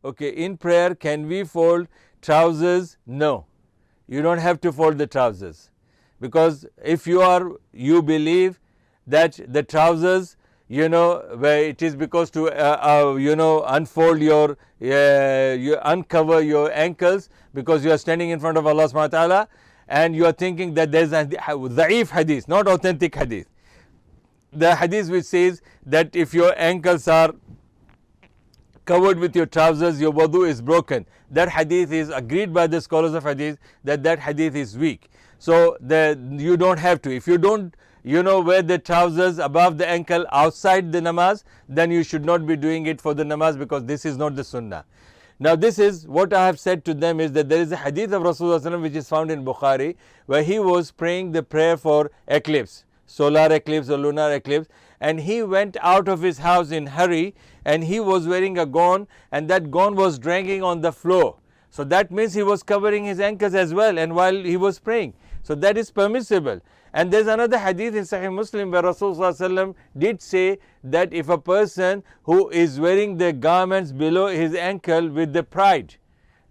Okay, in prayer, can we fold trousers? No, you don't have to fold the trousers, because if you believe that the trousers, where it is because to unfold you uncover your ankles because you are standing in front of Allah subhanahu wa ta'ala, and you are thinking that there is a da'if hadith, not authentic hadith. The hadith which says that if your ankles are covered with your trousers, your wudu is broken. That hadith is agreed by the scholars of hadith that hadith is weak. So you don't have to. If you don't wear the trousers above the ankle outside the namaz, then you should not be doing it for the namaz, because this is not the sunnah. Now this is what I have said to them, is that there is a hadith of Rasulullah which is found in Bukhari, where he was praying the prayer for eclipse, solar eclipse or lunar eclipse, and he went out of his house in hurry, and he was wearing a gown, and that gown was dragging on the floor. So that means he was covering his ankles as well, and while he was praying. So that is permissible. And there is another hadith in Sahih Muslim where Rasulullah did say that if a person who is wearing the garments below his ankle with the pride,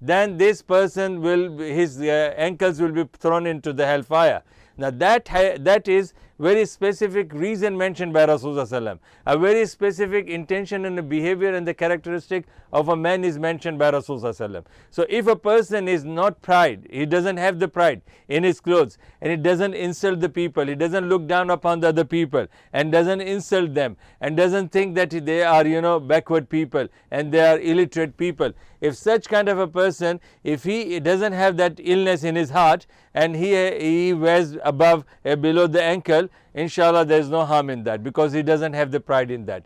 then this person his ankles will be thrown into the hellfire. Now that is very specific reason mentioned by Rasulullah. A very specific intention and the behavior and the characteristic of a man is mentioned by Rasulullah. So if a person is not pride, he doesn't have the pride in his clothes, and he doesn't insult the people, he doesn't look down upon the other people and doesn't insult them, and doesn't think that they are backward people and they are illiterate people. If such kind of a person, if he doesn't have that illness in his heart, and he wears above below the ankle, inshallah there is no harm in that, because he doesn't have the pride in that.